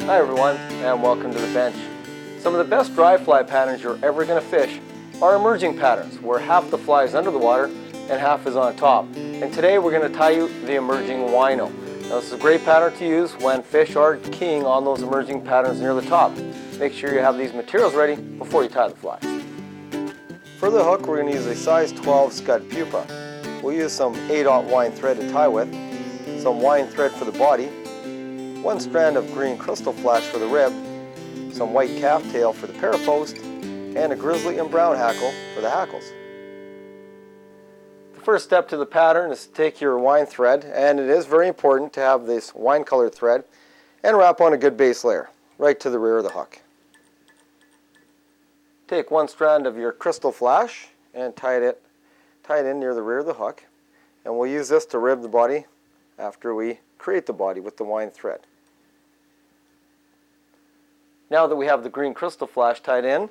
Hi everyone, and welcome to the bench. Some of the best dry fly patterns you're ever going to fish are emerging patterns, where half the fly is under the water and half is on top. And today we're going to tie you the emerging wino. Now this is a great pattern to use when fish are keying on those emerging patterns near the top. Make sure you have these materials ready before you tie the fly. For the hook, we're going to use a size 12 scud pupa. We'll use some 8/0 wine thread to tie with, some wine thread for the body, one strand of green crystal flash for the rib, some white calf tail for the parapost, and a grizzly and brown hackle for the hackles. The first step to the pattern is to take your wine thread, and it is very important to have this wine colored thread, and wrap on a good base layer right to the rear of the hook. Take one strand of your crystal flash and tie it in near the rear of the hook, and we'll use this to rib the body after we create the body with the wine thread. Now that we have the green crystal flash tied in,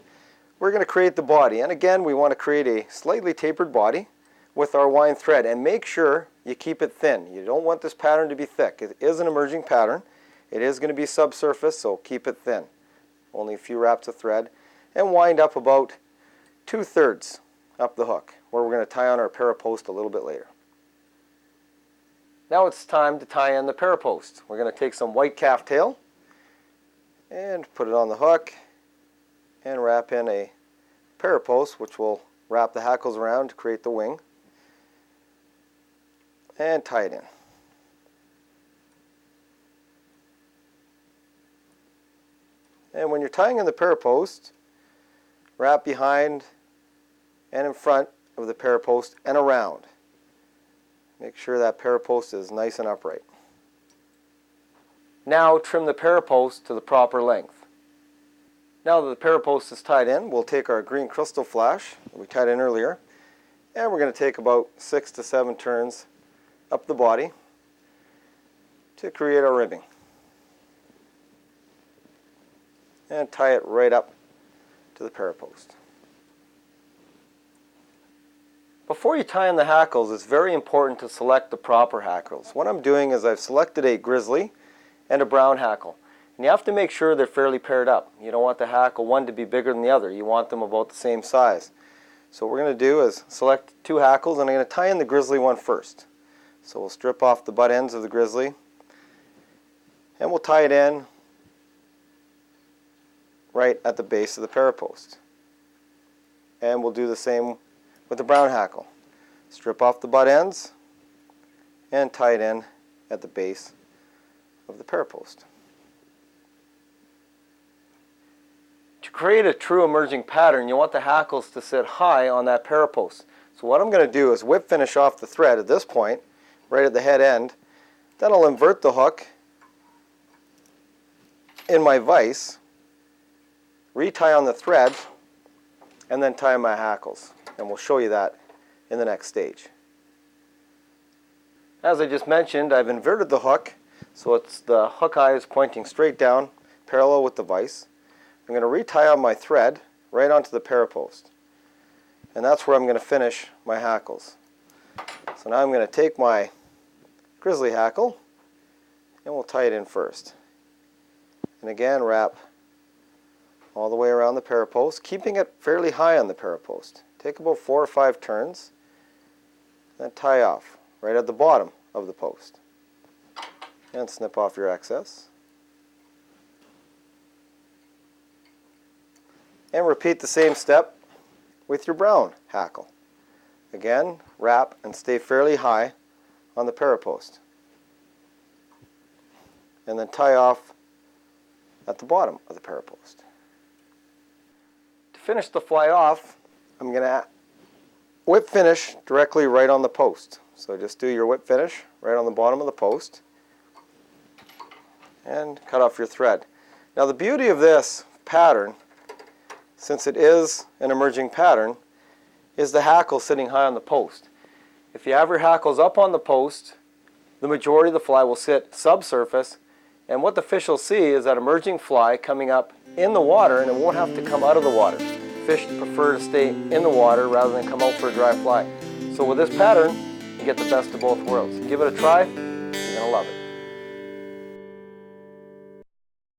we're going to create the body, and again we want to create a slightly tapered body with our wine thread, and make sure you keep it thin. You don't want this pattern to be thick. It is an emerging pattern. It is going to be subsurface, so keep it thin. Only a few wraps of thread, and wind up about 2/3 up the hook, where we're going to tie on our parapost a little bit later. Now it's time to tie in the parapost. We're going to take some white calf tail and put it on the hook and wrap in a parapost, which will wrap the hackles around to create the wing, and tie it in. And when you're tying in the parapost, wrap behind and in front of the parapost and around. Make sure that parapost is nice and upright. Now trim the parapost to the proper length. Now that the parapost is tied in, we'll take our green crystal flash that we tied in earlier, and we're going to take about 6 to 7 turns up the body to create our ribbing. And tie it right up to the parapost. Before you tie in the hackles, it's very important to select the proper hackles. What I'm doing is I've selected a grizzly and a brown hackle. And you have to make sure they're fairly paired up. You don't want the hackle one to be bigger than the other. You want them about the same size. So what we're going to do is select 2 hackles, and I'm going to tie in the grizzly one first. So we'll strip off the butt ends of the grizzly, and we'll tie it in right at the base of the parapost. And we'll do the same with the brown hackle. Strip off the butt ends and tie it in at the base of the parapost. To create a true emerging pattern, you want the hackles to sit high on that parapost. So what I'm going to do is whip finish off the thread at this point, right at the head end. Then I'll invert the hook in my vise, retie on the thread, and then tie my hackles. And we'll show you that in the next stage. As I just mentioned, I've inverted the hook, so the hook eye is pointing straight down, parallel with the vise. I'm going to retie on my thread right onto the parapost. And that's where I'm going to finish my hackles. So now I'm going to take my grizzly hackle, and we'll tie it in first. And again, wrap all the way around the parapost, keeping it fairly high on the parapost. Take about 4 or 5 turns, then tie off right at the bottom of the post. And snip off your excess. And repeat the same step with your brown hackle. Again, wrap and stay fairly high on the parapost. And then tie off at the bottom of the parapost. To finish the fly off, I'm going to whip finish directly right on the post. So just do your whip finish right on the bottom of the post and cut off your thread. Now the beauty of this pattern, since it is an emerging pattern, is the hackle sitting high on the post. If you have your hackles up on the post, the majority of the fly will sit subsurface, and what the fish will see is that emerging fly coming up in the water, and it won't have to come out of the water. Fish prefer to stay in the water rather than come out for a dry fly. So with this pattern, you get the best of both worlds. Give it a try, you're going to love it.